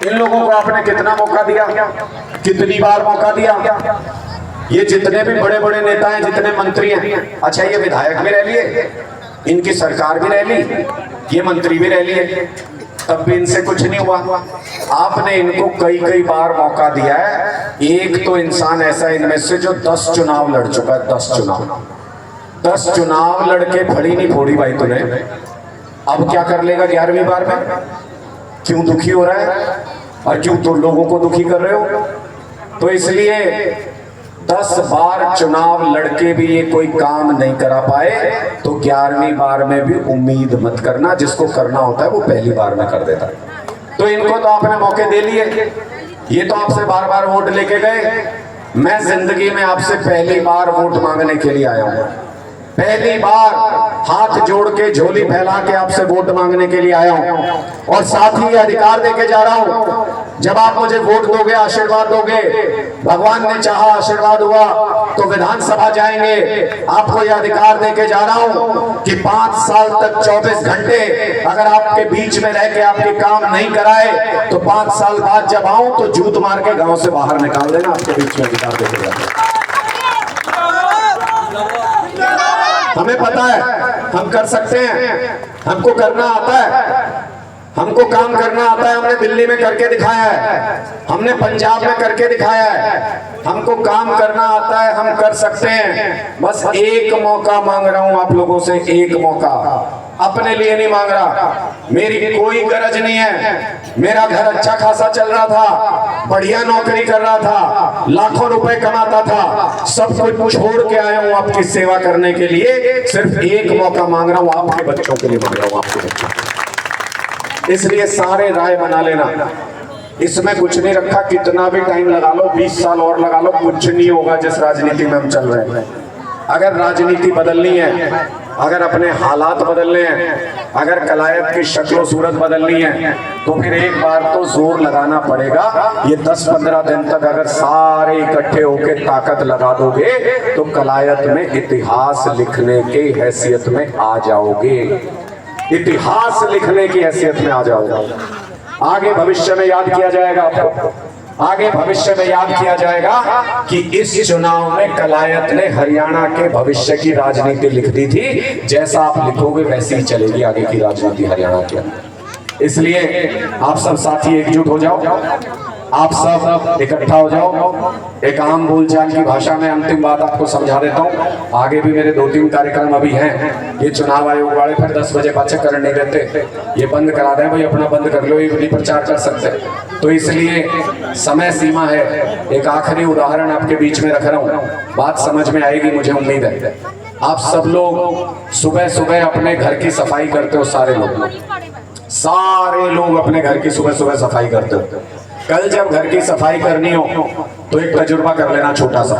इन लोगों को आपने कितना मौका दिया, कितनी बार मौका दिया? ये जितने भी बड़े बड़े नेता हैं, जितने मंत्री हैं, अच्छा ये विधायक भी रह लिए, इनकी सरकार भी रह ली, ये मंत्री भी रह लिए, तब भी इनसे कुछ नहीं हुआ। आपने इनको कई कई बार मौका दिया है। एक तो इंसान ऐसा इनमें से जो 10 चुनाव लड़ चुका है, 10 चुनाव लड़के फड़ी नहीं फोड़ी भाई तूने, अब क्या कर लेगा 11वीं बार में? क्यों दुखी हो रहा है और क्यों तो लोगों को दुखी कर रहे हो? तो इसलिए 10 बार चुनाव लड़के भी ये कोई काम नहीं करा पाए, तो 11वीं बार में भी उम्मीद मत करना, जिसको करना होता है वो पहली बार में कर देता है। तो इनको तो आपने मौके दे लिए, ये तो आपसे बार बार वोट लेके गए। मैं जिंदगी में आपसे पहली बार वोट मांगने के लिए आया हूं, पहली बार हाथ जोड़ के झोली फैला के आपसे वोट मांगने के लिए आया हूं, और साथ ही अधिकार देके जा रहा हूं। जब आप मुझे वोट दोगे, आशीर्वाद दोगे, भगवान ने चाहा आशीर्वाद हुआ तो विधानसभा जाएंगे, आपको यह अधिकार देके जा रहा हूं कि 5 साल तक 24 घंटे अगर आपके बीच में रह के आपके काम नहीं कराए तो 5 साल बाद जब आऊं तो जूत मार के गांव से बाहर निकाल देना, आपके बीच में अधिकार देके जा रहा हूं। हमें पता है हम कर सकते हैं, हमको करना आता है, हमको काम करना आता है। हमने दिल्ली में करके दिखाया है, हमने पंजाब में करके दिखाया है, हमको काम करना आता है, हम कर सकते हैं। बस एक मौका मांग रहा हूं आप लोगों से, एक मौका। अपने लिए नहीं मांग रहा, मेरी कोई गरज नहीं है। मेरा घर अच्छा खासा चल रहा था, बढ़िया नौकरी कर रहा था, लाखों रुपए कमाता था, सब कुछ छोड़ के आया हूं आपकी सेवा करने के लिए। सिर्फ एक मौका मांग रहा हूं, आपके बच्चों के लिए मांग रहा हूं, आपके बच्चों। इसलिए सारे राय बना लेना, इसमें कुछ नहीं रखा, कितना भी टाइम लगा लो, 20 साल और लगा लो, कुछ नहीं होगा जिस राजनीति में हम चल रहे हैं। अगर राजनीति बदलनी है, अगर अपने हालात बदलने हैं, अगर कलायत की शक्ल सूरत बदलनी है, तो फिर एक बार तो जोर लगाना पड़ेगा। ये 10-15 दिन तक अगर सारे इकट्ठे होकर ताकत लगा दोगे तो कलायत में इतिहास लिखने की हैसियत में आ जाओगे, इतिहास लिखने की हैसियत में आ जाओगे। आगे भविष्य में याद किया जाएगा आपको, आगे भविष्य में याद किया जाएगा कि इस चुनाव में कलायत ने हरियाणा के भविष्य की राजनीति लिख दी थी। जैसा आप लिखोगे वैसी ही चलेगी आगे की राजनीति हरियाणा के अंदर। इसलिए आप सब साथी एकजुट हो जाओ, आप सब इकट्ठा हो जाओ। एक आम बोलचाल की भाषा में अंतिम बात आपको समझा देता हूँ। आगे भी मेरे 2-3 कार्यक्रम अभी हैं। ये चुनाव आयोग वाले फिर 10 बजे पाछे कर नहीं देते, ये बंद करा दें भाई, अपना बंद कर लो, ये नहीं प्रचार कर सकते। तो इसलिए समय सीमा है। एक आखिरी उदाहरण आपके बीच में रख रहा हूँ, बात समझ में आएगी मुझे उम्मीद है। आप सब लोग सुबह सुबह अपने घर की सफाई करते हो, सारे लोग अपने घर की सुबह सुबह सफाई करते हो। कल जब घर की सफाई करनी हो तो एक तजुर्बा कर लेना छोटा सा,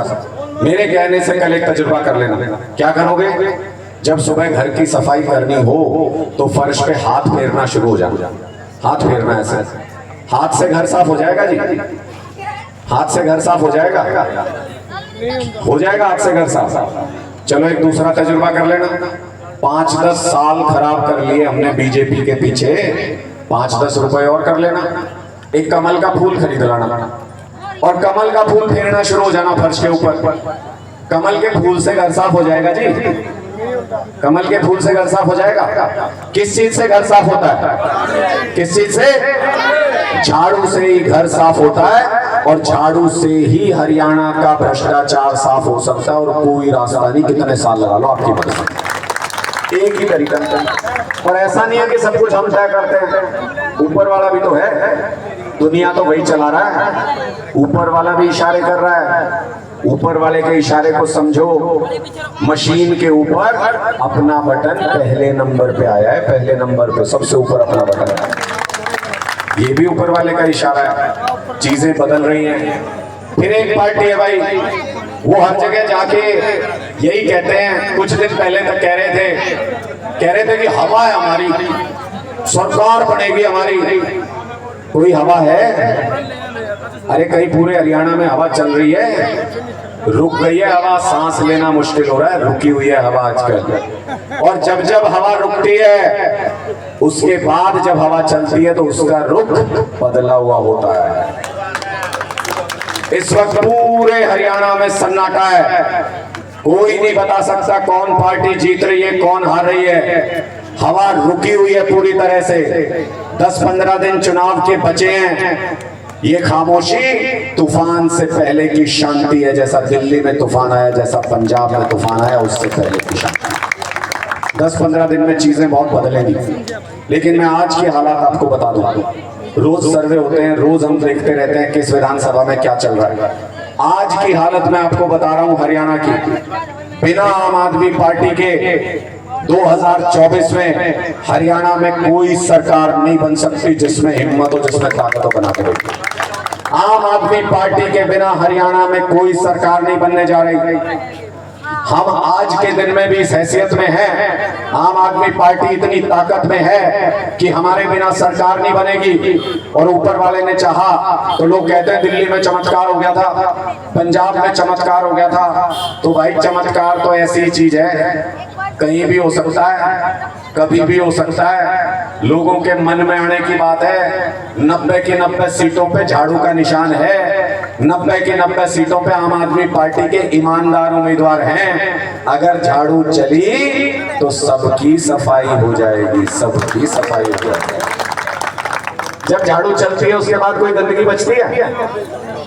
मेरे कहने से कल एक तजुर्बा कर लेना। क्या करोगे? जब सुबह घर की सफाई करनी हो तो फर्श पे हाथ फेरना शुरू हो जाना, हाथ फेरना है ऐसे, हाथ से घर साफ हो जाएगा जी, हाथ से घर साफ हो जाएगा, हो जाएगा हाथ से घर साफ। चलो एक दूसरा तजुर्बा कर लेना। 5-10 साल खराब कर लिए हमने बीजेपी के पीछे, 5-10 रुपए और कर लेना। एक कमल का फूल खरीद लाना और कमल का फूल फेरना शुरू हो जाना फर्श के ऊपर। कमल के फूल से घर साफ हो जाएगा जी, कमल के फूल से घर साफ हो जाएगा। किस चीज से घर साफ होता है? किस चीज से? झाड़ू से ही घर साफ होता है, और झाड़ू से ही हरियाणा का भ्रष्टाचार साफ हो सकता है। और कोई रास्ता नहीं, कितने साल लगा लो आपकी मर्जी, एक ही तरीका। और ऐसा नहीं है कि सब कुछ हम तय करते हैं, ऊपर वाला भी तो है, दुनिया तो वही चला रहा है, ऊपर वाला भी इशारे कर रहा है। ऊपर वाले के इशारे को समझो, मशीन के ऊपर अपना बटन पहले नंबर पे आया है, पहले नंबर पे सबसे ऊपर अपना बटन है, ये भी ऊपर वाले का इशारा है। चीजें बदल रही हैं। फिर एक पार्टी है भाई, वो हर जगह जाके यही कहते हैं, कुछ दिन पहले तक कह रहे थे कि हवा है हमारी, सरकार बनेगी हमारी। कोई हवा है? अरे कहीं पूरे हरियाणा में हवा चल रही है? रुक गई है हवा, सांस लेना मुश्किल हो रहा है, रुकी हुई है हवा आजकल। और जब जब हवा रुकती है, उसके बाद जब हवा चलती है तो उसका रुख बदला हुआ होता है। इस वक्त पूरे हरियाणा में सन्नाटा है, कोई नहीं बता सकता कौन पार्टी जीत रही है, कौन हार रही है। हवा रुकी हुई है पूरी तरह से। 10-15 दिन चुनाव के बचे हैं। ये खामोशी तूफान से पहले की शांति है, जैसा दिल्ली में तूफान आया, जैसा पंजाब में तूफान आया, उससे पहले की शांति। 10-15 दिन में चीजें बहुत बदलेंगी। लेकिन मैं आज की हालात आपको बता दूं, रोज सर्वे होते हैं, रोज हम देखते रहते हैं किस विधानसभा में क्या चल रहा है। आज की हालत मैं आपको बता रहा हूं हरियाणा की। बिना आम आदमी पार्टी के 2024 में हरियाणा में कोई सरकार नहीं बन सकती जिसमें हिम्मत हो, जिसमें ताकत हो बना के रखी। आम आदमी पार्टी के बिना हरियाणा में कोई सरकार नहीं बनने जा रही। हम आज के दिन में भी इस हैसियत में हैं, आम आदमी पार्टी इतनी ताकत में है कि हमारे बिना सरकार नहीं बनेगी। और ऊपर वाले ने चाहा तो लोग कहते हैं दिल्ली में चमत्कार हो गया था, पंजाब में चमत्कार हो गया था। तो भाई चमत्कार तो ऐसी चीज है, कहीं भी हो सकता है, कभी भी हो सकता है। लोगों के मन में आने की बात है। 90 की 90 सीटों पे झाड़ू का निशान है, 90 की 90 सीटों पे आम आदमी पार्टी के ईमानदार उम्मीदवार हैं। अगर झाड़ू चली तो सबकी सफाई हो जाएगी, सबकी सफाई हो जाएगी। जब झाड़ू चलती है उसके बाद कोई गंदगी बचती है?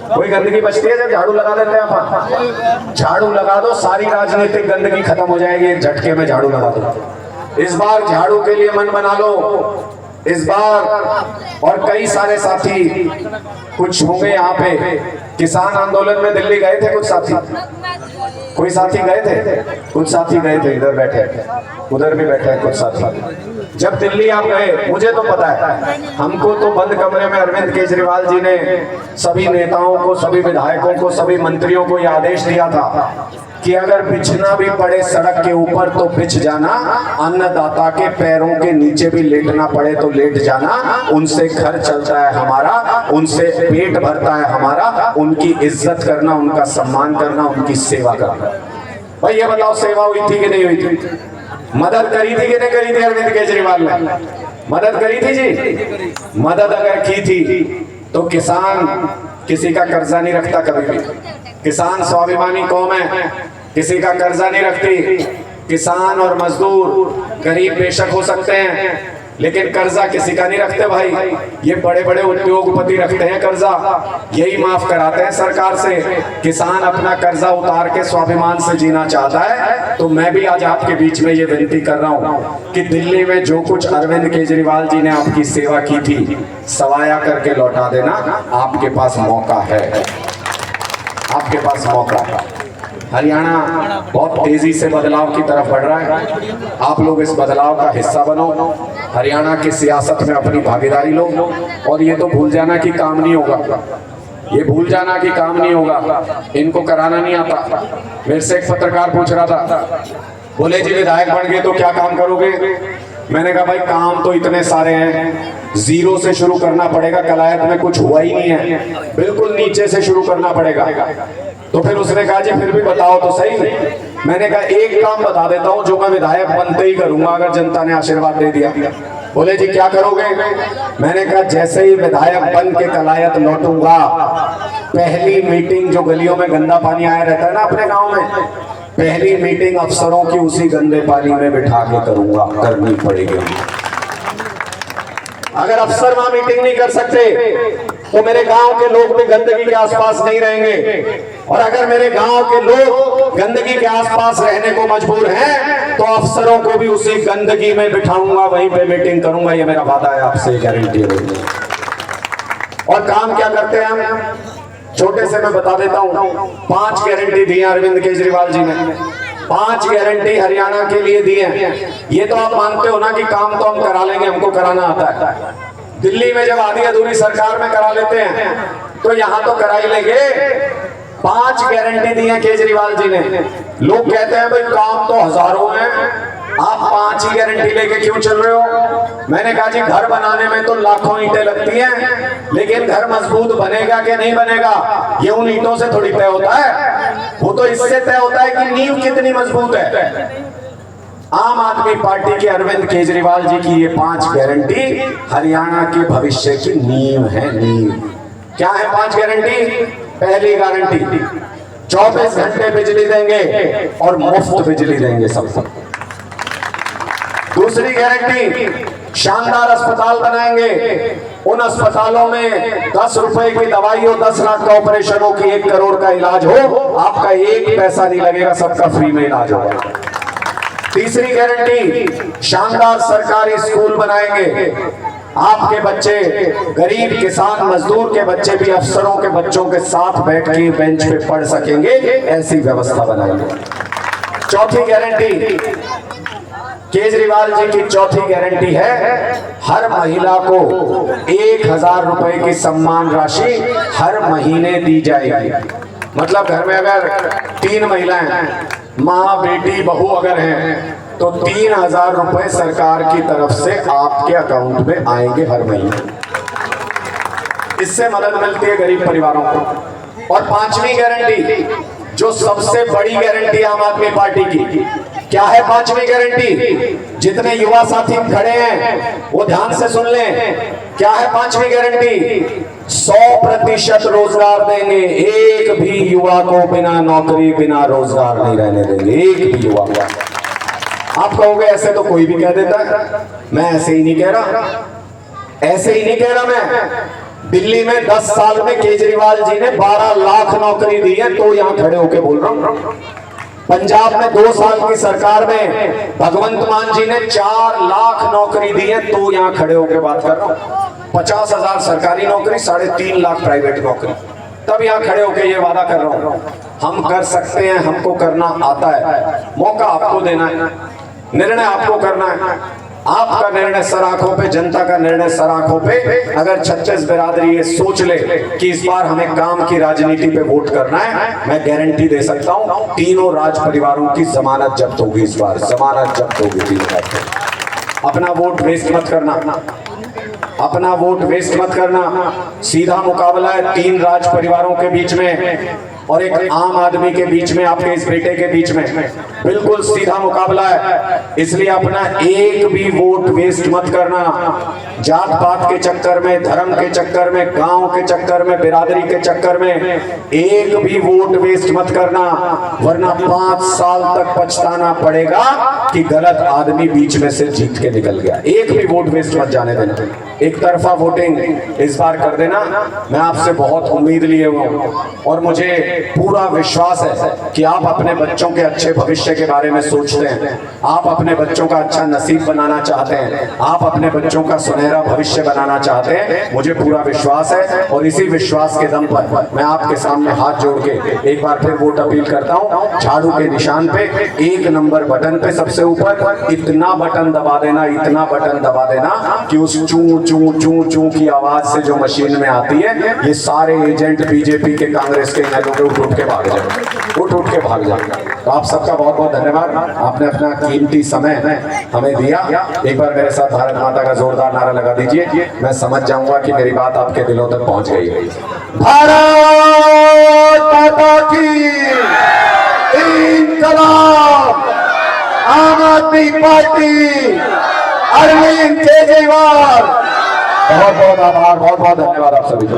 कोई गंदगी बचती है जब झाड़ू लगा देते हैं आप? झाड़ू लगा दो, सारी राजनीतिक गंदगी खत्म हो जाएगी एक झटके में झाड़ू लगा दो। इस बार झाड़ू के लिए मन बना लो इस बार। और कई सारे साथी कुछ होंगे यहाँ पे, किसान आंदोलन में दिल्ली गए थे कुछ साथी, कोई साथी गए थे, कुछ साथी गए थे, इधर बैठे, उधर भी बैठे हैं कुछ साथी। जब दिल्ली आप गए, मुझे तो पता है, हमको तो बंद कमरे में अरविंद केजरीवाल जी ने सभी नेताओं को, सभी विधायकों को, सभी मंत्रियों को यह आदेश दिया था कि अगर बिछना भी पड़े सड़क के ऊपर तो बिछ जाना, अन्नदाता के पैरों के नीचे भी लेटना पड़े तो लेट जाना। उनसे घर चलता है हमारा, उनसे पेट भरता है हमारा, उनकी इज्जत करना, उनका सम्मान करना, उनकी सेवा करना। भाई ये बताओ, सेवा हुई थी कि नहीं हुई थी? मदद करी थी कि नहीं करी थी अरविंद केजरीवाल ने? मदद करी थी जी। मदद अगर की थी तो किसान किसी का कर्जा नहीं रखता कभी भी। किसान स्वाभिमानी कौम है, किसी का कर्जा नहीं रखती। किसान और मजदूर गरीब बेशक हो सकते हैं, लेकिन कर्जा किसी का नहीं रखते भाई। ये बड़े बड़े उद्योगपति रखते हैं कर्जा, यही माफ कराते हैं सरकार से। किसान अपना कर्जा उतार के स्वाभिमान से जीना चाहता है। तो मैं भी आज आपके बीच में ये विनती कर रहा हूँ कि दिल्ली में जो कुछ अरविंद केजरीवाल जी ने आपकी सेवा की थी, सवाया करके लौटा देना। आपके पास मौका है, आपके पास मौका है। हरियाणा बहुत तेजी से बदलाव की तरफ बढ़ रहा है। आप लोग इस बदलाव का हिस्सा बनो, हरियाणा की सियासत में अपनी भागीदारी लो। और ये तो भूल जाना कि काम नहीं होगा, ये भूल जाना कि काम नहीं होगा, इनको कराना नहीं आता। मेरे से एक पत्रकार पूछ रहा था, बोले जी विधायक बन गए तो क्या काम करोगे? मैंने कहा भाई काम तो इतने सारे हैं, जीरो से शुरू करना पड़ेगा, कलायत में कुछ हुआ ही नहीं है, बिल्कुल नीचे से शुरू करना पड़ेगा। तो फिर उसने कहा जी फिर भी बताओ तो सही। मैंने कहा एक काम बता देता हूं जो मैं विधायक बनते ही करूंगा अगर जनता ने आशीर्वाद दे दिया। बोले जी क्या करोगे? मैंने कहा जैसे ही विधायक बन के कलायत लौटूंगा, पहली मीटिंग, जो गलियों में गंदा पानी आया रहता है ना अपने गांव में, पहली मीटिंग अफसरों की उसी गंदे पानी में बिठा के करूंगा, करनी पड़ेगी। अगर अफसर वहां मीटिंग नहीं कर सकते तो मेरे गांव के लोग भी गंदगी के आसपास नहीं रहेंगे, और अगर मेरे गांव के लोग गंदगी के आसपास रहने को मजबूर हैं तो अफसरों को भी उसी गंदगी में बिठाऊंगा, वहीं पे मीटिंग करूंगा। ये मेरा वादा है आपसे, गारंटी है। और काम क्या करते हैं हम, छोटे से मैं बता देता हूं। 5 गारंटी दी अरविंद केजरीवाल जी ने, 5 गारंटी हरियाणा के लिए दी है। ये तो आप मानते हो ना कि काम तो हम करा लेंगे, हमको कराना आता है। दिल्ली में जब आधी अधूरी सरकार में करा लेते हैं तो यहां तो करा ही लेंगे। 5 गारंटी दी है केजरीवाल जी ने। लोग कहते हैं भाई काम तो हजारों हैं, आप 5 ही गारंटी लेके क्यों चल रहे हो? मैंने कहा जी घर बनाने में तो लाखों ईंटें लगती हैं, लेकिन घर मजबूत बनेगा कि नहीं बनेगा ये उन ईंटों से थोड़ी तय होता है, वो तो इससे तय होता है कि नींव कितनी मजबूत है। आम आदमी पार्टी के अरविंद केजरीवाल जी की ये 5 गारंटी हरियाणा के भविष्य की नींव है, नींव। क्या है 5 गारंटी? पहली गारंटी 24 घंटे बिजली देंगे और मुफ्त बिजली देंगे सबको। दूसरी गारंटी शानदार अस्पताल बनाएंगे, उन अस्पतालों में 10 रुपए की दवाई हो, 10 लाख का ऑपरेशन हो कि 1 करोड़ का इलाज हो, आपका 1 पैसा नहीं लगेगा, सबका फ्री में इलाज होगा। तीसरी गारंटी शानदार सरकारी स्कूल बनाएंगे, आपके बच्चे, गरीब किसान मजदूर के बच्चे भी अफसरों के बच्चों के साथ बैठ के बेंच पे पढ़ सकेंगे, ऐसी व्यवस्था बनाएंगे। चौथी गारंटी केजरीवाल जी की, चौथी गारंटी है हर महिला को 1000 रुपए की सम्मान राशि हर महीने दी जाएगी। मतलब घर में अगर 3 महिलाएं, माँ बेटी बहू अगर हैं तो 3000 रुपए सरकार की तरफ से आपके अकाउंट में आएंगे हर महीने। इससे मदद मिलती है गरीब परिवारों को। और 5वीं गारंटी, जो सबसे बड़ी गारंटी आम आदमी पार्टी की, क्या है 5वीं गारंटी? जितने युवा साथी खड़े हैं वो ध्यान से सुन लें। क्या है 5वीं गारंटी? 100% रोजगार देंगे, एक भी युवा को बिना नौकरी बिना रोजगार नहीं रहने देंगे, एक भी युवा को। आप कहोगे ऐसे तो कोई भी कह देता है, मैं ऐसे ही नहीं कह रहा, ऐसे ही नहीं कह रहा मैं। दिल्ली में 10 साल में केजरीवाल जी ने 12 लाख नौकरी दी है, तो यहां खड़े होकर बोल रहा हूं। पंजाब में 2 साल की सरकार में भगवंत मान जी ने 4 लाख नौकरी दी है, तो यहां खड़े होकर बात कर रहा हूं। 50,000 सरकारी नौकरी, 3.5 लाख प्राइवेट नौकरी, तब यहां खड़े होकर ये वादा कर रहा हूं। हम कर सकते हैं, हमको करना आता है, मौका आपको देना है, निर्णय आपको करना है। आपका निर्णय सर आंखों पे, जनता का निर्णय सर आंखों पे। अगर 36 बिरादरी ये सोच ले कि इस बार हमें काम की राजनीति पे वोट करना है, मैं गारंटी दे सकता हूं तीनों राज परिवारों की जमानत जब्त होगी। इस बार जमानत जब्त होगी तीनों। अपना वोट वेस्ट मत करना, अपना वोट वेस्ट मत करना। सीधा मुकाबला है 3 राज परिवारों के बीच में और एक आम आदमी के बीच में, आपके इस बेटे के बीच में, बिल्कुल सीधा मुकाबला है। इसलिए अपना एक भी वोट वेस्ट मत करना। जात पात के चक्कर में, धर्म के चक्कर में, गांव के चक्कर में, बिरादरी के चक्कर में एक भी वोट वेस्ट मत करना, वरना 5 साल तक पछताना पड़ेगा कि गलत आदमी बीच में से जीत के निकल गया। एक भी वोट वेस्ट मत जाने देना। एक तरफा वोटिंग इस बार कर देना। मैं आपसे बहुत उम्मीद लिए हुआ हूं और मुझे पूरा विश्वास है कि आप अपने बच्चों के अच्छे भविष्य के बारे में सोचते हैं, आप अपने बच्चों का अच्छा नसीब बनाना चाहते हैं, आप अपने बच्चों का सुनहरा भविष्य बनाना चाहते हैं। मुझे पूरा विश्वास है और इसी विश्वास के दम पर मैं आपके सामने हाथ जोड़ के एक बार फिर वोट अपील करता हूं। झाड़ू के निशान पे 1 नंबर बटन पे सबसे ऊपर इतना बटन दबा देना, इतना बटन दबा देना कि उस चू चू चू चू की आवाज से जो मशीन में आती है, ये सारे एजेंट बीजेपी के, कांग्रेस के, उठ के भाग जाए, उठ के भाग जाए। तो आप सबका बहुत बहुत धन्यवाद, आपने अपना कीमती समय हमें दिया। एक बार मेरे साथ भारत माता का जोरदार नारा लगा दीजिए, मैं समझ जाऊंगा कि मेरी बात आपके दिलों तक पहुंच गई है। भारत माता की इंकलाब, आम आदमी पार्टी, अरविंद केजरीवाल। बहुत बहुत आभार, बहुत बहुत धन्यवाद आप सभी को।